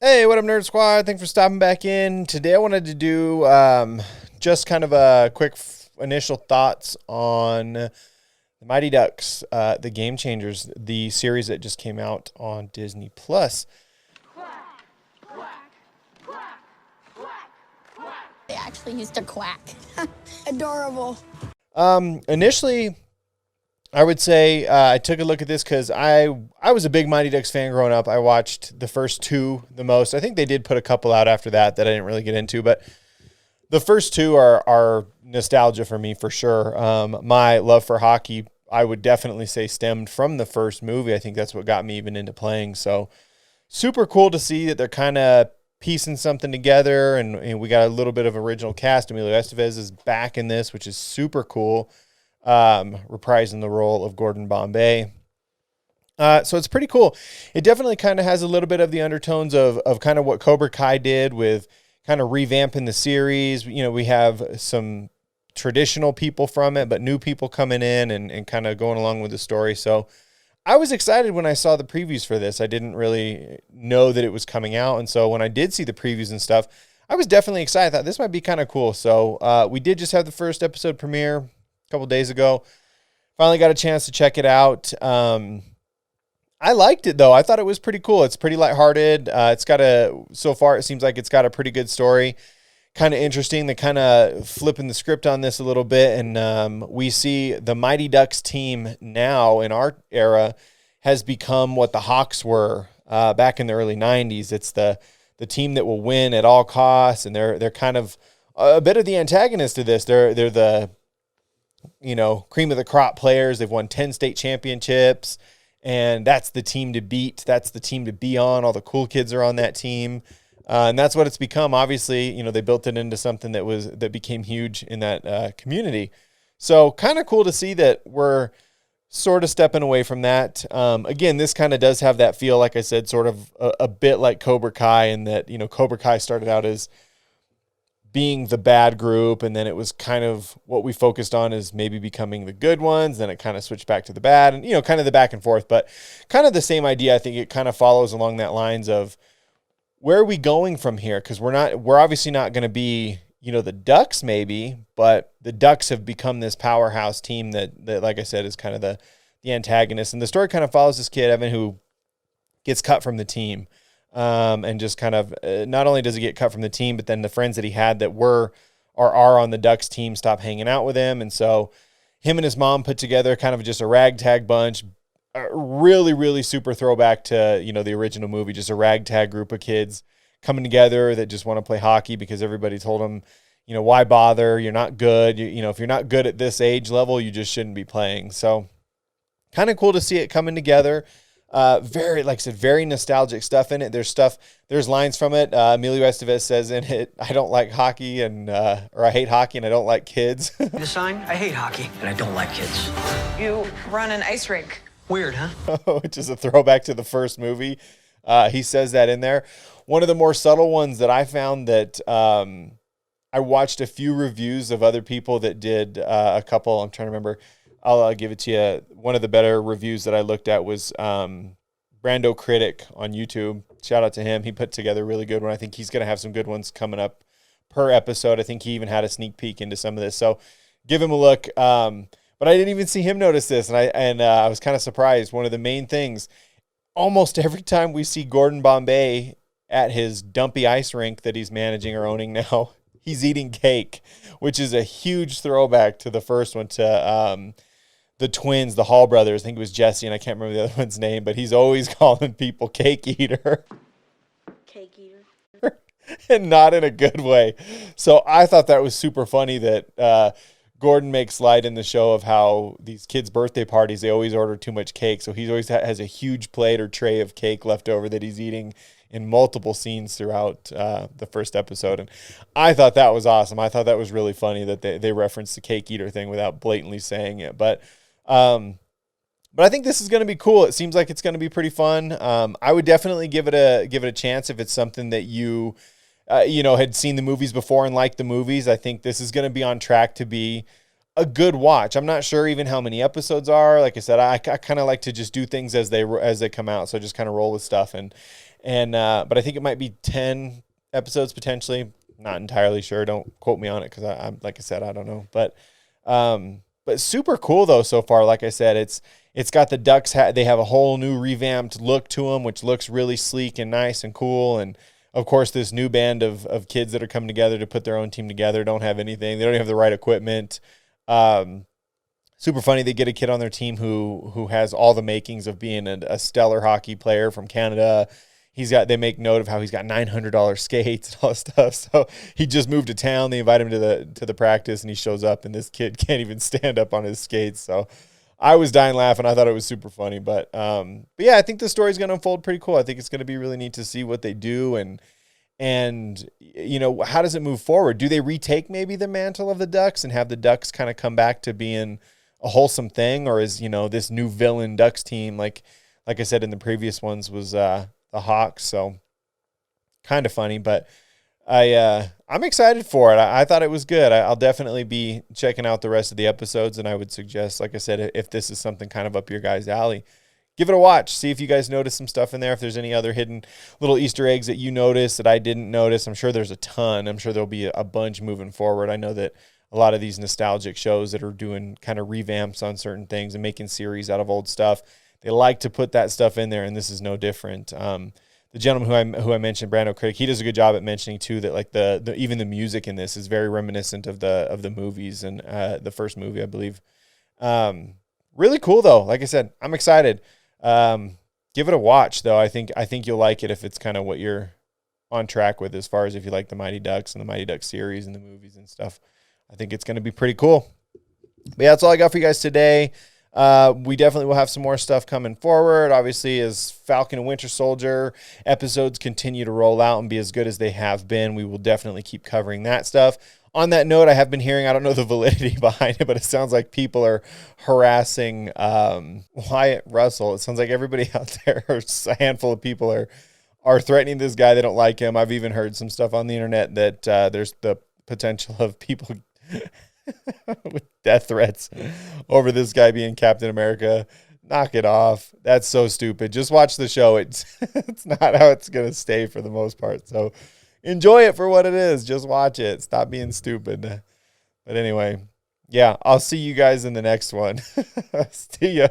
Hey, what up, Nerd Squad? Thanks for stopping back in. Today I wanted to do just kind of a quick initial thoughts on the Mighty Ducks, the Game Changers, the series that just came out on Disney Plus. They actually used to quack. Adorable. Initially, I would say I took a look at this because I was a big Mighty Ducks fan growing up. I watched the first two the most. I think they did put a couple out after that I didn't really get into, but the first two are nostalgia for me for sure. My love for hockey, I would definitely say, stemmed from the first movie. I think that's what got me even into playing. So super cool to see that they're kind of piecing something together, and we got a little bit of original cast. Emilio Estevez is back in this, which is super cool, reprising the role of Gordon Bombay. So it's pretty cool. It definitely kind of has a little bit of the undertones of kind of what Cobra Kai did with kind of revamping the series. You know, we have some traditional people from it, but new people coming in and kind of going along with the story. So I was excited when I saw the previews for this. I didn't really know that it was coming out. And so when I did see the previews and stuff, I was definitely excited. I thought this might be kind of cool. So we did just have the first episode premiere a couple days ago. Finally got a chance to check it out. I liked it, though. I thought it was pretty cool. It's pretty lighthearted. So far, it seems like it's got a pretty good story. Kind of interesting. They kind of flipping the script on this a little bit, and we see the Mighty Ducks team now in our era has become what the Hawks were back in the early 90s. It's the team that will win at all costs, and they're kind of a bit of the antagonist to this. They're the cream of the crop players. They've won 10 state championships, and that's the team to beat. That's the team to be on. All the cool kids are on that team. And that's what it's become. Obviously, they built it into something that became huge in that community. So kind of cool to see that we're sort of stepping away from that. Again, this kind of does have that feel, like I said, sort of a bit like Cobra Kai, in that, Cobra Kai started out as being the bad group, and then it was kind of what we focused on as maybe becoming the good ones. Then it kind of switched back to the bad, and, kind of the back and forth, but kind of the same idea. I think it kind of follows along that lines of, where are we going from here? Because we're obviously not going to be, the Ducks maybe, but the Ducks have become this powerhouse team that like I said, is kind of the antagonist. And the story kind of follows this kid, Evan, who gets cut from the team. And just kind of, not only does he get cut from the team, but then the friends that he had that are on the Ducks team stop hanging out with him. And so him and his mom put together kind of just a ragtag bunch, really, really super throwback to, the original movie, just a ragtag group of kids coming together that just want to play hockey because everybody told them, why bother? You're not good. If you're not good at this age level, you just shouldn't be playing. So kind of cool to see it coming together. Very, like I said, very nostalgic stuff in it. There's lines from it. Emilio Estevez says in it, I don't like hockey or I hate hockey and I don't like kids. The sign, I hate hockey and I don't like kids. You run an ice rink. Weird, huh? Which is a throwback to the first movie. He says that in there. One of the more subtle ones that I found that I watched a few reviews of other people that did a couple. I'm trying to remember. I'll give it to you. One of the better reviews that I looked at was Brando Critic on YouTube. Shout out to him. He put together a really good one. I think he's going to have some good ones coming up per episode. I think he even had a sneak peek into some of this. So give him a look. But I didn't even see him notice this, and I was kind of surprised. One of the main things, almost every time we see Gordon Bombay at his dumpy ice rink that he's managing or owning now, he's eating cake, which is a huge throwback to the first one, to the twins, the Hall brothers. I think it was Jesse, and I can't remember the other one's name, but he's always calling people cake eater. Cake eater. And not in a good way. So I thought that was super funny that Gordon makes light in the show of how these kids' birthday parties, they always order too much cake. So he always has a huge plate or tray of cake left over that he's eating in multiple scenes throughout the first episode. And I thought that was awesome. I thought that was really funny that they referenced the cake eater thing without blatantly saying it. But I think this is going to be cool. It seems like it's going to be pretty fun. I would definitely give it a chance if it's something that you had seen the movies before and liked the movies. I think this is going to be on track to be a good watch. I'm not sure even how many episodes are. Like I said, I kind of like to just do things as they come out. So just kind of roll with stuff. And And but I think it might be 10 episodes potentially. Not entirely sure. Don't quote me on it because I'm like I said, I don't know. But super cool though so far. Like I said, it's got the Ducks. They have a whole new revamped look to them, which looks really sleek and nice and cool. And of course, this new band of kids that are coming together to put their own team together don't have anything. They don't have the right equipment. Super funny. They get a kid on their team who has all the makings of being a stellar hockey player from Canada. They make note of how he's got $900 skates and all this stuff. So he just moved to town. They invite him to the practice, and he shows up, and this kid can't even stand up on his skates. So I was dying laughing. I thought it was super funny. But yeah, I think the story's going to unfold pretty cool. I think it's going to be really neat to see what they do and you know, how does it move forward? Do they retake maybe the mantle of the Ducks and have the Ducks kind of come back to being a wholesome thing, or is, you know, this new villain Ducks team like I said in the previous ones was the Hawks? So kind of funny, but I'm excited for it. I thought it was good. I'll definitely be checking out the rest of the episodes, and I would suggest, like I said, if this is something kind of up your guys' alley, give it a watch. See if you guys notice some stuff in there. If there's any other hidden little Easter eggs that you notice that I didn't notice, I'm sure there's a ton. I'm sure there'll be a bunch moving forward. I know that a lot of these nostalgic shows that are doing kind of revamps on certain things and making series out of old stuff, they like to put that stuff in there, and this is no different. The gentleman who I mentioned, Brando Critic, he does a good job at mentioning too that like the even the music in this is very reminiscent of the movies and the first movie, I believe. Really cool though. Like I said, I'm excited. Give it a watch though. I think you'll like it if it's kind of what you're on track with as far as if you like the Mighty Ducks and the Mighty Ducks series and the movies and stuff. I think it's going to be pretty cool. But yeah, that's all I got for you guys today. We definitely will have some more stuff coming forward. Obviously, as Falcon and Winter Soldier episodes continue to roll out and be as good as they have been, we will definitely keep covering that stuff. On that note, I have been hearing, I don't know the validity behind it, but it sounds like people are harassing Wyatt Russell. It sounds like everybody out there, or a handful of people are threatening this guy. They don't like him. I've even heard some stuff on the internet that there's the potential of people with death threats over this guy being Captain America. Knock it off. That's so stupid. Just watch the show. It's not how it's going to stay for the most part. So enjoy it for what it is. Just watch it. Stop being stupid. But anyway, yeah, I'll see you guys in the next one. See ya.